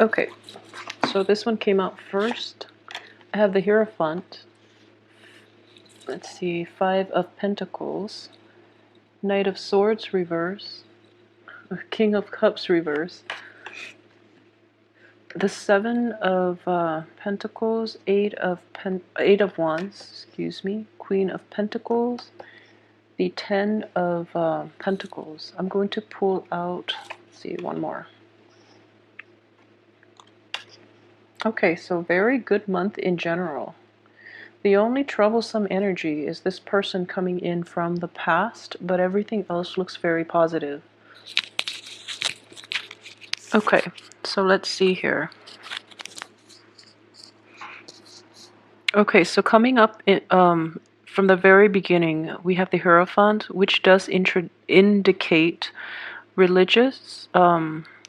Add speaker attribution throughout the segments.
Speaker 1: Okay, so this one came out first. I have the Hierophant. Let's see, Five of Pentacles, Knight of Swords reverse, King of Cups reverse, the Seven of Pentacles, Eight of Wands, excuse me, Queen of Pentacles, the Ten of Pentacles. I'm going to pull out, let's see, one more. Okay, so very good month in general. The only troublesome energy is this person coming in from the past, but everything else looks very positive. Okay, so let's see here. Okay, so coming up from the very beginning, we have the Hierophant, which does indicate religious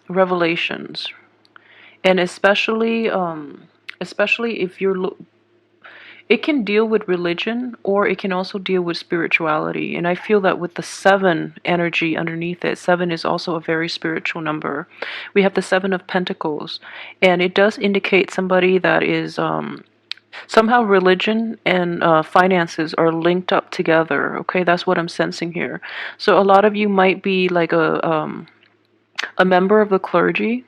Speaker 1: revelations, and especially if you're it can deal with religion, or it can also deal with spirituality. And I feel that with the 7 energy underneath it, 7 is also a very spiritual number. We have the 7 of Pentacles, and it does indicate somebody that is somehow religion and finances are linked up together. Okay, that's what I'm sensing here. So a lot of you might be like a member of the clergy.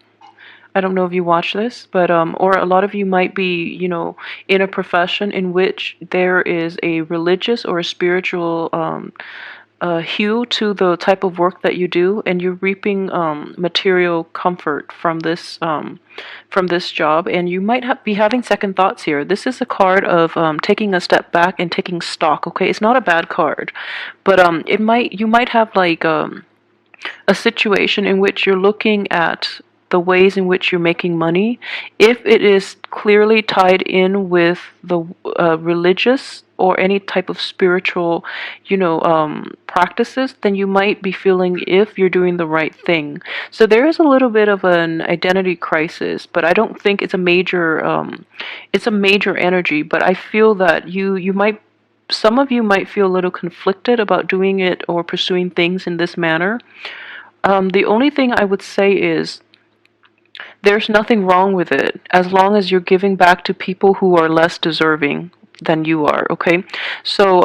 Speaker 1: I don't know if you watch this, but or a lot of you might be, you know, in a profession in which there is a religious or a spiritual hue to the type of work that you do, and you're reaping material comfort from this job, and you might be having second thoughts here. This is a card of taking a step back and taking stock. Okay, it's not a bad card, but you might have like a situation in which you're looking at the ways in which you're making money. If it is clearly tied in with the religious or any type of spiritual, you know, practices, then you might be feeling if you're doing the right thing. So there is a little bit of an identity crisis, but I don't think it's a major energy. But I feel that some of you might feel a little conflicted about doing it or pursuing things in this manner. The only thing I would say is there's nothing wrong with it as long as you're giving back to people who are less deserving than you are, okay? So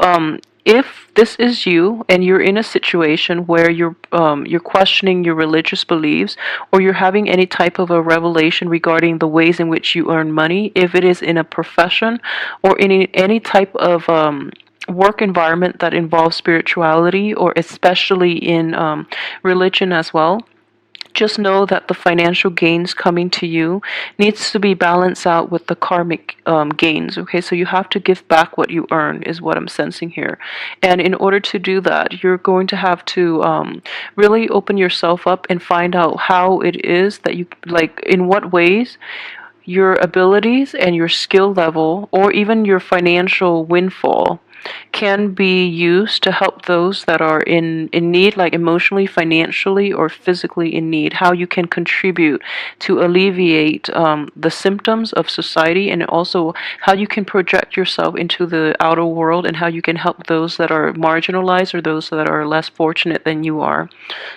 Speaker 1: if this is you and you're in a situation where you're questioning your religious beliefs, or you're having any type of a revelation regarding the ways in which you earn money, if it is in a profession or in any type of work environment that involves spirituality, or especially in religion as well, just know that the financial gains coming to you needs to be balanced out with the karmic gains. Okay, so you have to give back what you earn, is what I'm sensing here. And in order to do that, you're going to have to really open yourself up and find out how it is that you, like, in what ways your abilities and your skill level, or even your financial windfall, can be used to help those that are in need, like emotionally, financially, or physically in need. How you can contribute to alleviate the symptoms of society, and also how you can project yourself into the outer world, and how you can help those that are marginalized or those that are less fortunate than you are.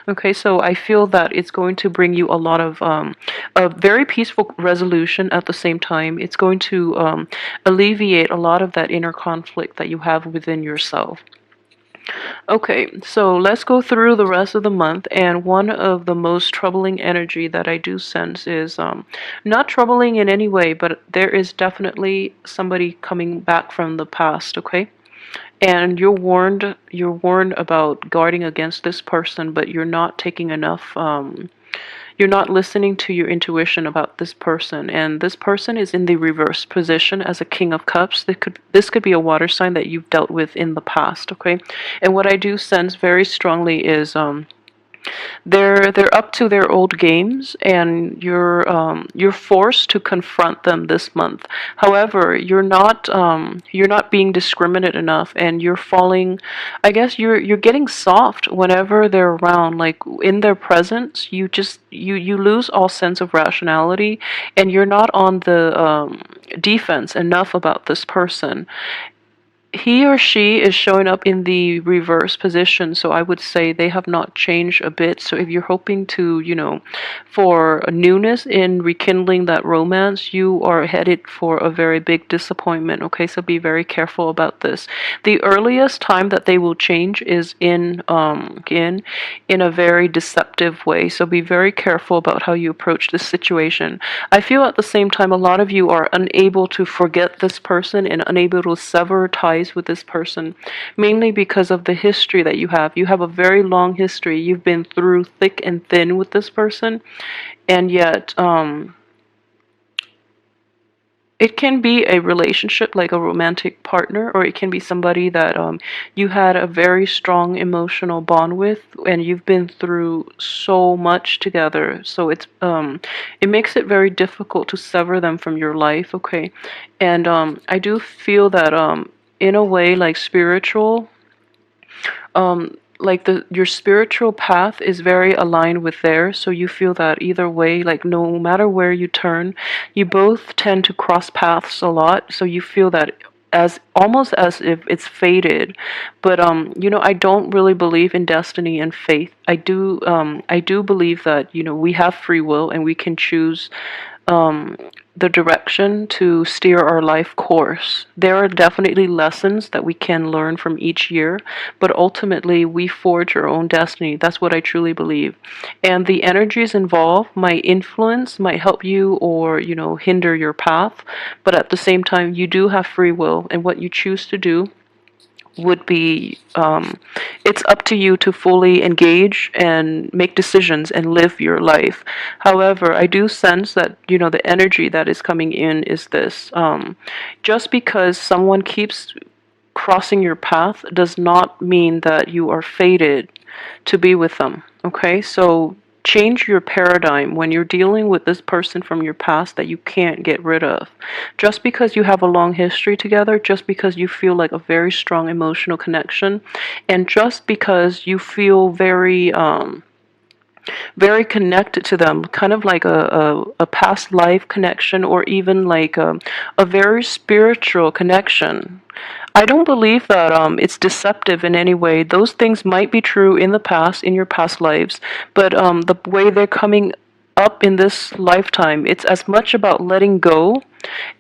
Speaker 1: Okay, so I feel that it's going to bring you a lot of a very peaceful resolution. At the same time, it's going to alleviate a lot of that inner conflict that you have within yourself. Okay, so let's go through the rest of the month. And one of the most troubling energy that I do sense is not troubling in any way, but there is definitely somebody coming back from the past. Okay, and you're warned about guarding against this person, but you're not taking enough you're not listening to your intuition about this person. And this person is in the reverse position as a King of Cups. This could be a water sign that you've dealt with in the past. Okay, and what I do sense very strongly is they're up to their old games, and you're forced to confront them this month. However, you're not being discriminate enough, and you're falling. I guess you're getting soft whenever they're around. Like in their presence, you lose all sense of rationality, and you're not on the defense enough about this person. he or she is showing up in the reverse position, so I would say they have not changed a bit. So if you're hoping to, for a newness in rekindling that romance, you are headed for a very big disappointment. Okay, so be very careful about this. The earliest time that they will change is in a very deceptive way. So be very careful about how you approach this situation. I feel at the same time a lot of you are unable to forget this person and unable to sever ties with this person, mainly because of the history that you have. You have a very long history. You've been through thick and thin with this person, and yet it can be a relationship like a romantic partner, or it can be somebody that you had a very strong emotional bond with, and you've been through so much together. So it makes it very difficult to sever them from your life. Okay, and I do feel that in a way, like spiritual, like the your spiritual path is very aligned with theirs, so you feel that either way, like no matter where you turn, you both tend to cross paths a lot, so you feel that as almost as if it's fated. But I don't really believe in destiny and faith. I do believe that we have free will and we can choose um, the direction to steer our life course. There are definitely lessons that we can learn from each year, but ultimately we forge our own destiny. That's what I truly believe. And the energies involved might influence, might help you, or, hinder your path. But at the same time, you do have free will, and what you choose to do would be it's up to you to fully engage and make decisions and live your life. However, I do sense that the energy that is coming in is this: just because someone keeps crossing your path does not mean that you are fated to be with them. Okay, so change your paradigm when you're dealing with this person from your past that you can't get rid of. Just because you have a long history together, just because you feel like a very strong emotional connection, and just because you feel very connected to them, kind of like a past life connection, or even like a very spiritual connection. I don't believe that it's deceptive in any way. Those things might be true in the past, in your past lives, but the way they're coming up in this lifetime, it's as much about letting go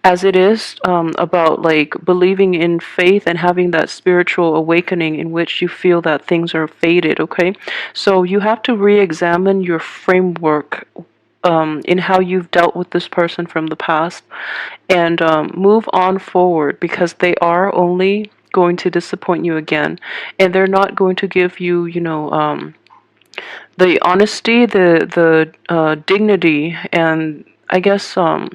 Speaker 1: as it is about like believing in faith and having that spiritual awakening in which you feel that things are fated. Okay, so you have to re-examine your framework in how you've dealt with this person from the past, and move on forward, because they are only going to disappoint you again, and they're not going to give you the honesty, the dignity, and I guess in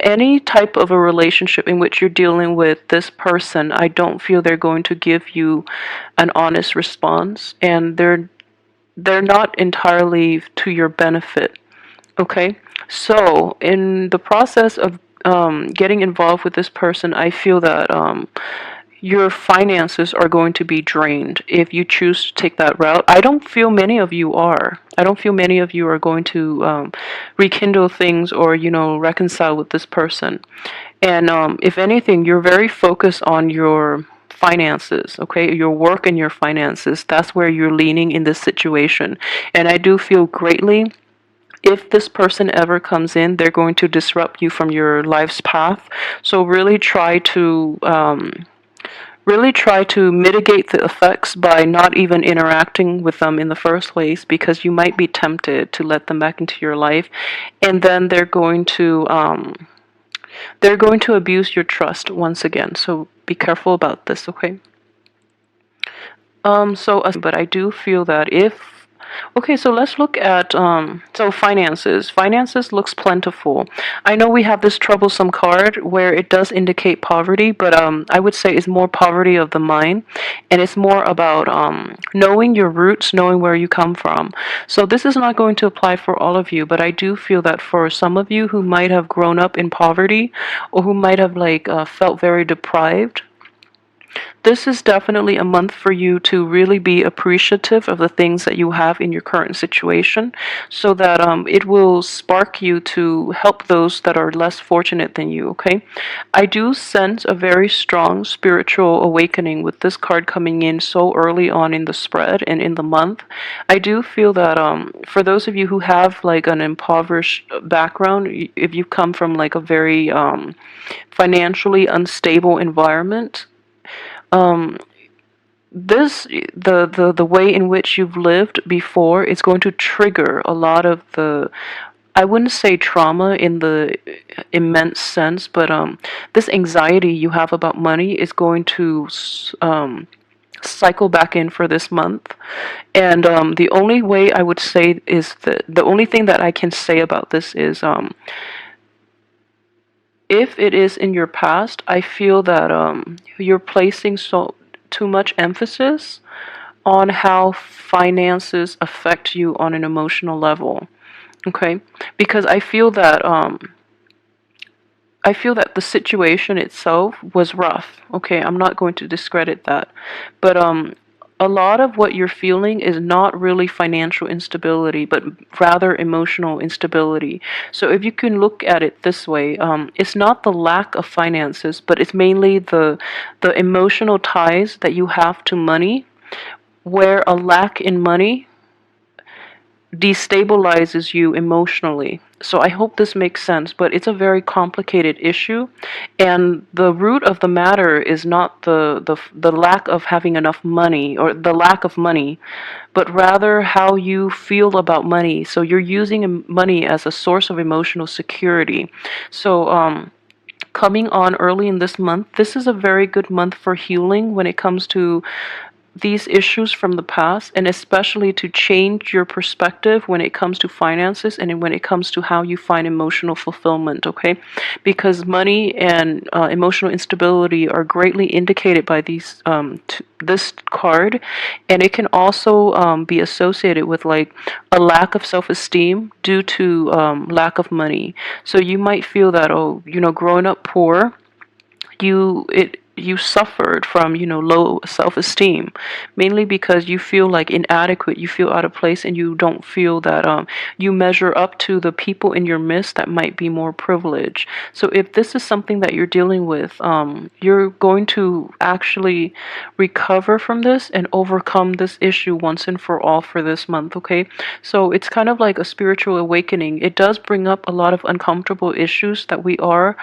Speaker 1: any type of a relationship in which you're dealing with this person, I don't feel they're going to give you an honest response, and they're not entirely to your benefit. Okay, so in the process of getting involved with this person, I feel that your finances are going to be drained if you choose to take that route. I don't feel many of you are. I don't feel many of you are going to rekindle things, or reconcile with this person. And if anything, you're very focused on your finances, okay? Your work and your finances. That's where you're leaning in this situation. And I do feel greatly, if this person ever comes in, they're going to disrupt you from your life's path. So really try to mitigate the effects by not even interacting with them in the first place, because you might be tempted to let them back into your life, and then they're going to abuse your trust once again. So be careful about this, okay? But I do feel that if okay, so let's look at so finances. Finances looks plentiful. I know we have this troublesome card where it does indicate poverty, but I would say it's more poverty of the mind, and it's more about knowing your roots, knowing where you come from. So this is not going to apply for all of you, but I do feel that for some of you who might have grown up in poverty, or who might have like felt very deprived, This is definitely a month for you to really be appreciative of the things that you have in your current situation, so that it will spark you to help those that are less fortunate than you, okay? I do sense a very strong spiritual awakening with this card coming in so early on in the spread and in the month. I do feel that for those of you who have like an impoverished background, if you come from like a very financially unstable environment, um, the way in which you've lived before is going to trigger a lot of the, I wouldn't say trauma in the immense sense, but this anxiety you have about money is going to cycle back in for this month. And the only way I would say is that the only thing that I can say about this is if it is in your past, I feel that you're placing too much emphasis on how finances affect you on an emotional level. Okay, because I feel that the situation itself was rough. Okay, I'm not going to discredit that, but a lot of what you're feeling is not really financial instability, but rather emotional instability. So if you can look at it this way, it's not the lack of finances, but it's mainly the emotional ties that you have to money, where a lack in money destabilizes you emotionally. So I hope this makes sense, but it's a very complicated issue, and the root of the matter is not the lack of having enough money or the lack of money, but rather how you feel about money. So you're using money as a source of emotional security. So coming on early in this month, this is a very good month for healing when it comes to these issues from the past, and especially to change your perspective when it comes to finances and when it comes to how you find emotional fulfillment, okay? Because money and emotional instability are greatly indicated by this card, and it can also be associated with like a lack of self-esteem due to lack of money. So you might feel that, oh, growing up poor, you suffered from low self-esteem, mainly because you feel like inadequate, you feel out of place, and you don't feel that you measure up to the people in your midst that might be more privileged. So if this is something that you're dealing with, you're going to actually recover from this and overcome this issue once and for all for this month, okay? So it's kind of like a spiritual awakening. It does bring up a lot of uncomfortable issues that we are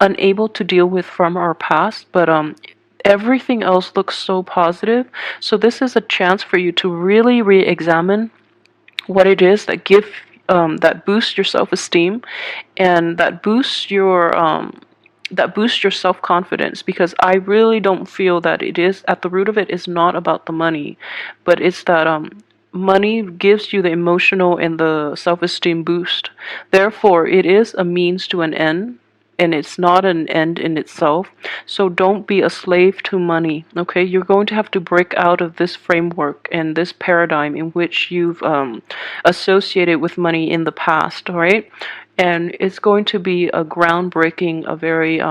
Speaker 1: unable to deal with from our past, but everything else looks so positive. So this is a chance for you to really re-examine what it is that boosts your self-esteem, and that boosts your self-confidence, because I really don't feel that it is, at the root of it is not about the money, but it's that money gives you the emotional and the self-esteem boost. Therefore, it is a means to an end, and it's not an end in itself. So don't be a slave to money, okay? You're going to have to break out of this framework and this paradigm in which you've associated with money in the past, all right? And it's going to be a groundbreaking, a very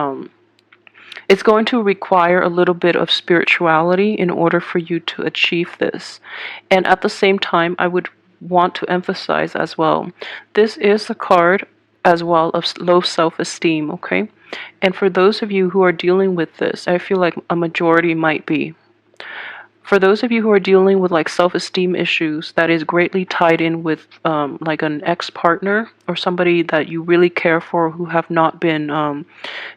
Speaker 1: it's going to require a little bit of spirituality in order for you to achieve this. And at the same time, I would want to emphasize as well, this is a card as well of low self-esteem, okay? And for those of you who are dealing with this, I feel like a majority might be. For those of you who are dealing with like self-esteem issues that is greatly tied in with like an ex-partner or somebody that you really care for, who have not been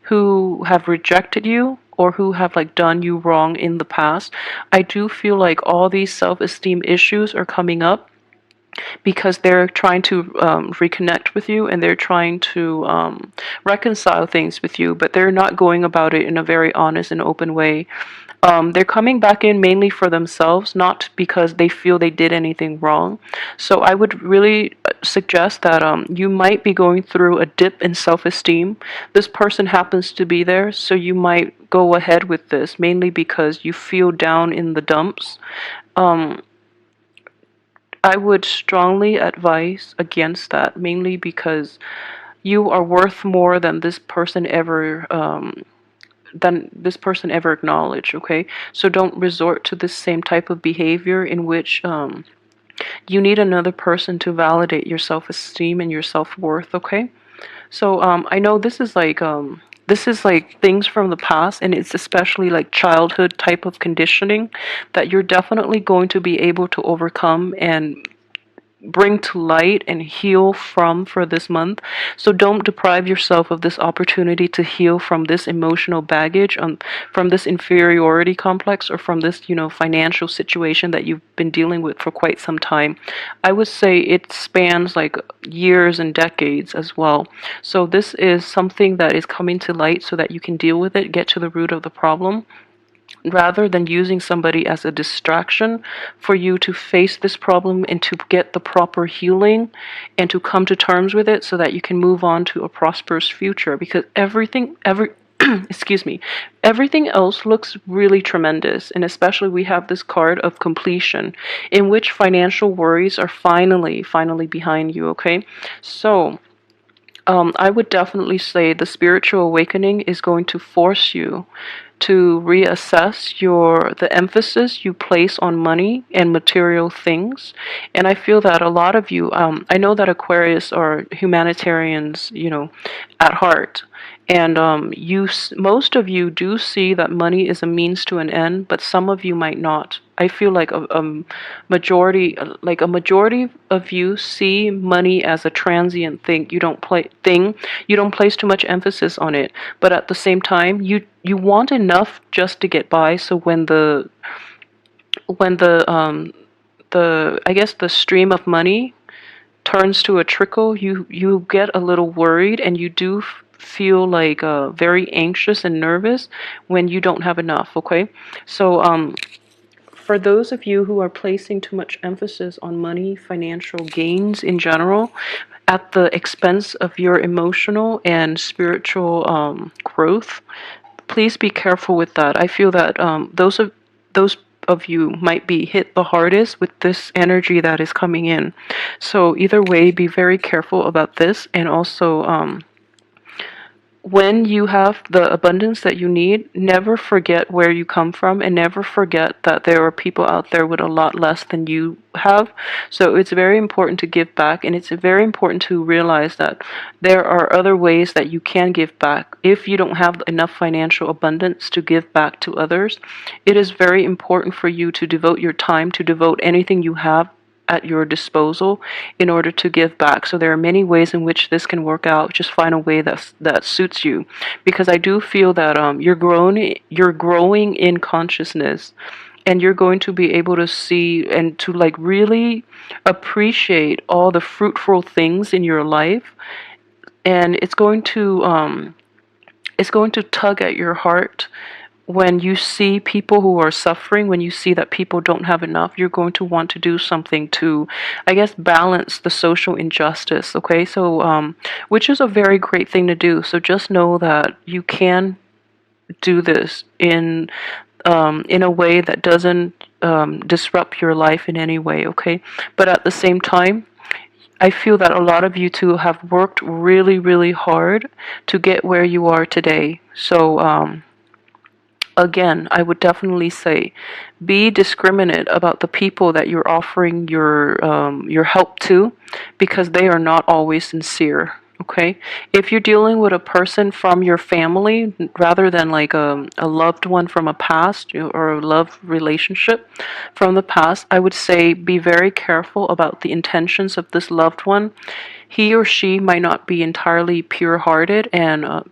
Speaker 1: who have rejected you or who have like done you wrong in the past, I do feel like all these self-esteem issues are coming up because they're trying to reconnect with you, and they're trying to reconcile things with you, but they're not going about it in a very honest and open way. They're coming back in mainly for themselves, not because they feel they did anything wrong. So I would really suggest that you might be going through a dip in self-esteem. This person happens to be there, so you might go ahead with this, mainly because you feel down in the dumps. Um, I would strongly advise against that, mainly because you are worth more than this person ever than this person ever acknowledged. Okay, so don't resort to this same type of behavior in which you need another person to validate your self-esteem and your self-worth. Okay, so I know this is like things from the past, and it's especially like childhood type of conditioning that you're definitely going to be able to overcome and bring to light and heal from for this month. So don't deprive yourself of this opportunity to heal from this emotional baggage, from this inferiority complex, or from this, financial situation that you've been dealing with for quite some time. I would say it spans like years and decades as well. So this is something that is coming to light so that you can deal with it, get to the root of the problem, rather than using somebody as a distraction for you to face this problem and to get the proper healing and to come to terms with it so that you can move on to a prosperous future. Because excuse me, everything else looks really tremendous, and especially we have this card of completion in which financial worries are finally behind you. Okay, so I would definitely say the spiritual awakening is going to force you to reassess the emphasis you place on money and material things. And I feel that a lot of you, I know that Aquarius are humanitarians, at heart. And most of you do see that money is a means to an end, but some of you might not. I feel like a majority of you see money as a transient thing. You don't place too much emphasis on it, but at the same time, you want enough just to get by. So when the I guess the stream of money turns to a trickle, you get a little worried, and you do feel like very anxious and nervous when you don't have enough. Okay, so for those of you who are placing too much emphasis on money, financial gains in general, at the expense of your emotional and spiritual growth, please be careful with that. I feel that those of you might be hit the hardest with this energy that is coming in. So either way, be very careful about this, and also when you have the abundance that you need, never forget where you come from, and never forget that there are people out there with a lot less than you have. So it's very important to give back, and it's very important to realize that there are other ways that you can give back. If you don't have enough financial abundance to give back to others, it is very important for you to devote your time, to devote anything you have at your disposal in order to give back. So there are many ways in which this can work out. Just find a way that suits you, because I do feel that you're growing in consciousness, and you're going to be able to see and to like really appreciate all the fruitful things in your life, and it's going to tug at your heart. When you see people who are suffering, when you see that people don't have enough, you're going to want to do something to, I guess, balance the social injustice. Okay, so which is a very great thing to do. So just know that you can do this in a way that doesn't disrupt your life in any way. Okay, but at the same time, I feel that a lot of you two have worked really, really hard to get where you are today. So again, I would definitely say be discriminate about the people that you're offering your help to, because they are not always sincere. Okay, if you're dealing with a person from your family rather than like a loved one from a past, or a love relationship from the past, I would say be very careful about the intentions of this loved one. He or she might not be entirely pure-hearted, and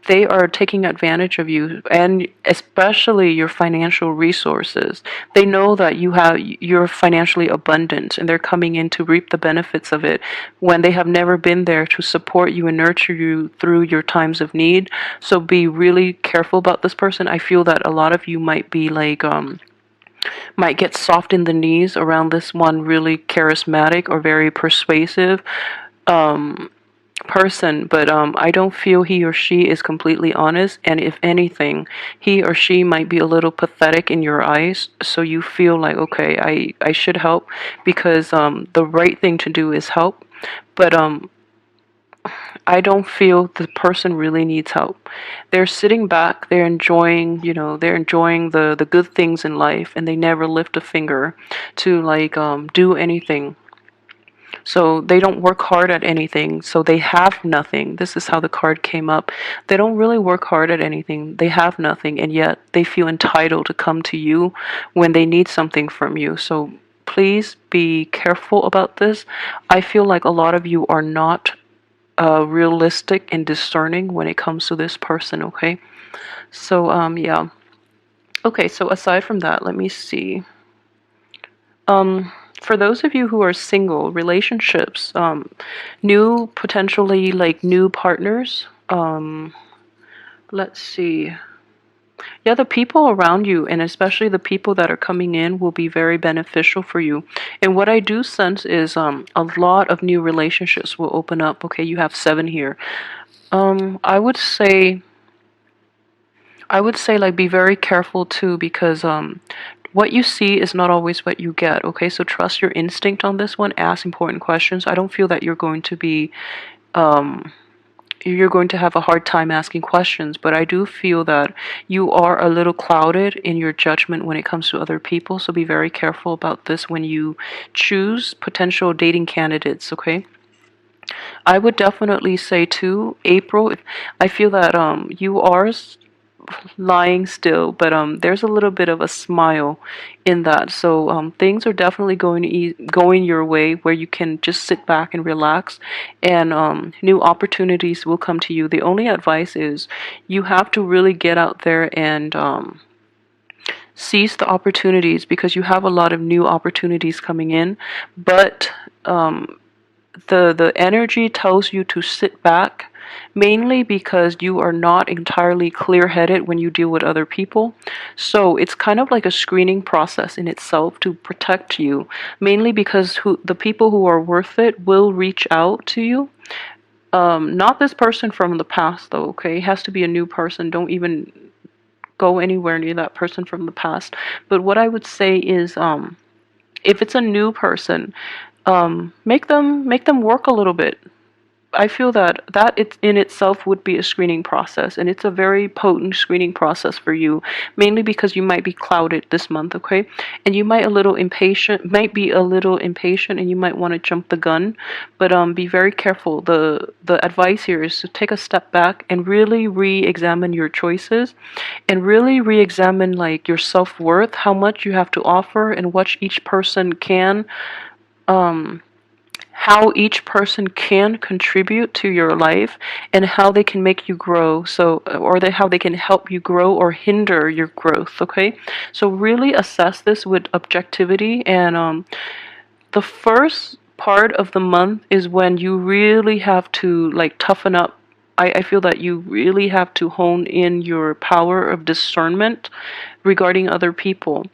Speaker 1: they are taking advantage of you, and especially your financial resources. They know that you're financially abundant, and they're coming in to reap the benefits of it when they have never been there to support you and nurture you through your times of need. So be really careful about this person. I feel that a lot of you might be like might get soft in the knees around this one really charismatic or very persuasive person, but I don't feel he or she is completely honest, and if anything, he or she might be a little pathetic in your eyes, so you feel like, okay, I should help, because the right thing to do is help. But I don't feel the person really needs help. They're sitting back, they're enjoying, they're enjoying the good things in life, and they never lift a finger to like do anything. So they don't work hard at anything, so they have nothing. This is how the card came up. They don't really work hard at anything. They have nothing, and yet they feel entitled to come to you when they need something from you. So please be careful about this. I feel like a lot of you are not realistic and discerning when it comes to this person, okay? So, yeah. Okay, so aside from that, let me see. For those of you who are single, relationships, new, potentially like new partners, let's see. Yeah, the people around you, and especially the people that are coming in, will be very beneficial for you. And what I do sense is a lot of new relationships will open up. Okay, you have 7 here. I would say like be very careful too, because what you see is not always what you get. Okay, so trust your instinct on this one. Ask important questions. I don't feel that you're going to have a hard time asking questions, but I do feel that you are a little clouded in your judgment when it comes to other people. So be very careful about this when you choose potential dating candidates. Okay. I would definitely say too, April. I feel that you are lying still, but there's a little bit of a smile in that. So things are definitely going your way, where you can just sit back and relax, and new opportunities will come to you. The only advice is you have to really get out there and seize the opportunities, because you have a lot of new opportunities coming in, but the energy tells you to sit back, mainly because you are not entirely clear-headed when you deal with other people. So it's kind of like a screening process in itself to protect you, mainly because the people who are worth it will reach out to you. Not this person from the past though, okay? It has to be a new person. Don't even go anywhere near that person from the past. But what I would say is if it's a new person, make them work a little bit. I feel that it in itself would be a screening process, and it's a very potent screening process for you, mainly because you might be clouded this month, okay? And you might be a little impatient, and you might want to jump the gun, but be very careful. The advice here is to take a step back and really re-examine your choices, and really re-examine like your self-worth, how much you have to offer, and what each person can how each person can contribute to your life, and how they can make you grow, how they can help you grow or hinder your growth. Okay, so really assess this with objectivity. And the first part of the month is when you really have to like toughen up. I feel that you really have to hone in your power of discernment regarding other people.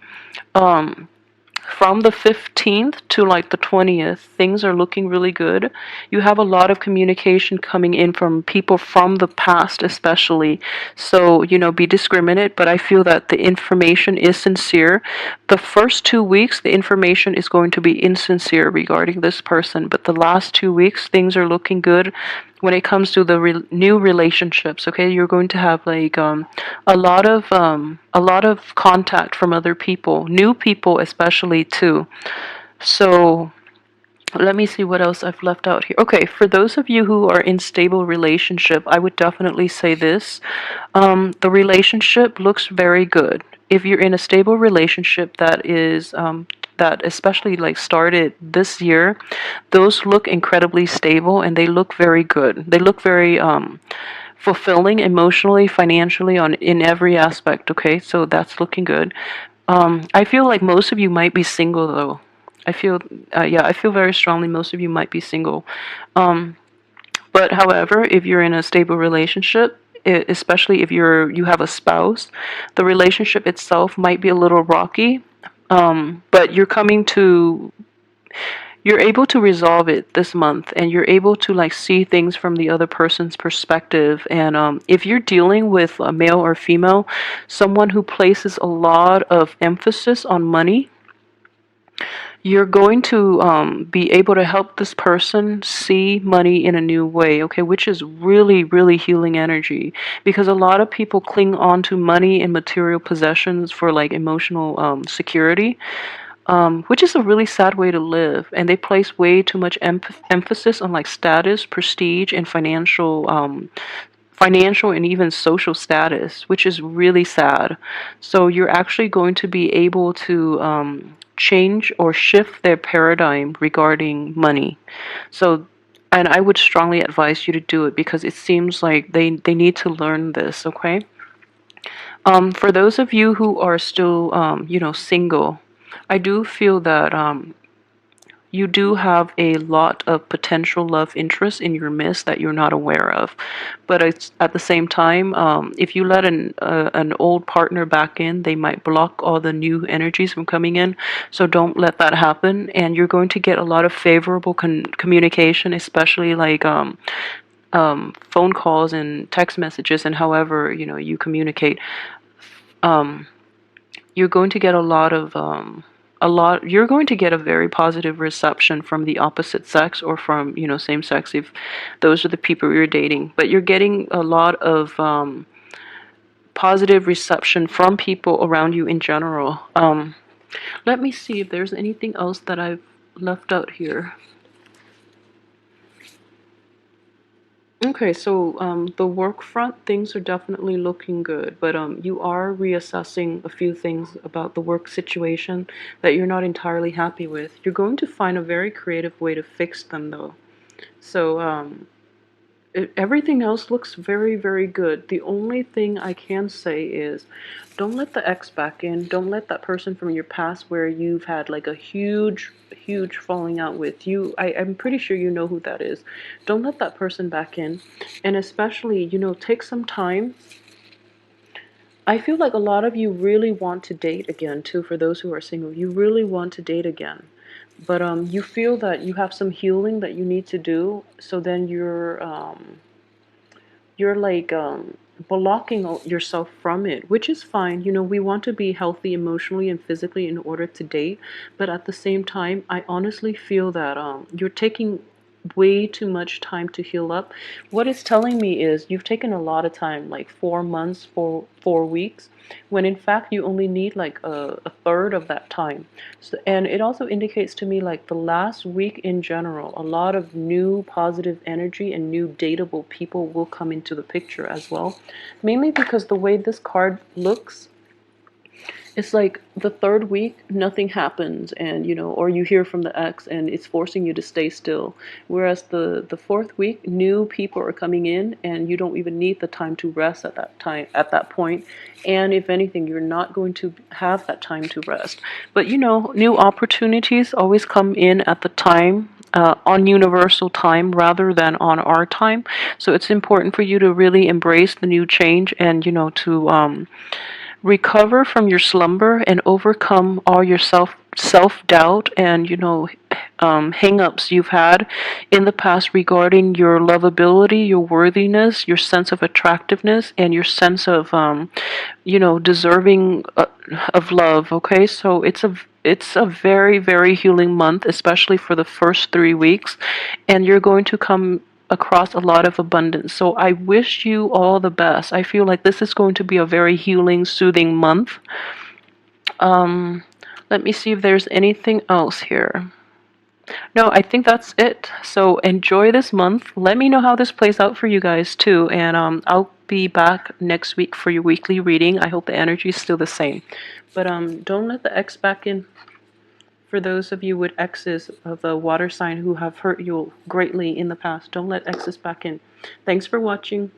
Speaker 1: From the 15th to like the 20th, things are looking really good. You have a lot of communication coming in from people from the past, especially. So, be discriminate, but I feel that the information is sincere. The first 2 weeks, the information is going to be insincere regarding this person, but the last 2 weeks, things are looking good when it comes to the new relationships. Okay, you're going to have like a lot of contact from other people, new people especially too. So let me see what else I've left out here. Okay, for those of you who are in stable relationship, I would definitely say this. The relationship looks very good. If you're in a stable relationship that especially like started this year, those look incredibly stable, and they look very good. They look very fulfilling emotionally, financially, in every aspect. Okay, so that's looking good. I feel like most of you might be single though. I feel very strongly most of you might be single. But however, if you're in a stable relationship, especially if you have a spouse, the relationship itself might be a little rocky. But you're able to resolve it this month, and you're able to like see things from the other person's perspective. And if you're dealing with a male or female, someone who places a lot of emphasis on money, You're going to be able to help this person see money in a new way, okay, which is really, really healing energy, because a lot of people cling on to money and material possessions for like emotional security, which is a really sad way to live. And they place way too much emphasis on like status, prestige, and financial and even social status, which is really sad. So you're actually going to be able to change or shift their paradigm regarding money. So, and I would strongly advise you to do it because it seems like they need to learn this, okay? For those of you who are still, single, I do feel that you do have a lot of potential love interest in your midst that you're not aware of. But it's, at the same time, if you let an old partner back in, they might block all the new energies from coming in. So don't let that happen. And you're going to get a lot of favorable communication, especially like phone calls and text messages, and however you communicate. Um, you're going to get you're going to get a very positive reception from the opposite sex, or from same sex, if those are the people you're dating. But you're getting a lot of positive reception from people around you in general. Let me see if there's anything else that I've left out here. Okay, so the work front, things are definitely looking good, but you are reassessing a few things about the work situation that you're not entirely happy with. You're going to find a very creative way to fix them, though. So everything else looks very, very good. The only thing I can say is don't let the ex back in. Don't let that person from your past where you've had like a huge, huge falling out with you. I'm pretty sure you know who that is. Don't let that person back in. And especially, take some time. I feel like a lot of you really want to date again, too, for those who are single. You really want to date again. But you feel that you have some healing that you need to do, so then you're like blocking yourself from it, which is fine. We want to be healthy emotionally and physically in order to date, but at the same time, I honestly feel that you're taking way too much time to heal up. What it's telling me is you've taken a lot of time, like 4 months, 4 weeks, when in fact you only need like a third of that time. So, and it also indicates to me like the last week in general, a lot of new positive energy and new dateable people will come into the picture as well. Mainly because the way this card looks, it's like the third week, nothing happens, and or you hear from the ex and it's forcing you to stay still. Whereas the fourth week, new people are coming in and you don't even need the time to rest at that point. And if anything, you're not going to have that time to rest. But new opportunities always come in at the time, on universal time rather than on our time. So it's important for you to really embrace the new change, and to recover from your slumber and overcome all your self doubt and hang-ups you've had in the past regarding your lovability, your worthiness, your sense of attractiveness, and your sense of deserving of love. Okay, so it's a very, very healing month, especially for the first 3 weeks, and you're going to come across a lot of abundance. So I wish you all the best. I feel like this is going to be a very healing, soothing month. Um, Let me see if there's anything else here. No, I think that's it. So enjoy this month. Let me know how this plays out for you guys too, and I'll be back next week for your weekly reading. I hope the energy is still the same. But don't let the ex back in. For those of you with exes of a water sign who have hurt you greatly in the past, don't let exes back in. Thanks for watching.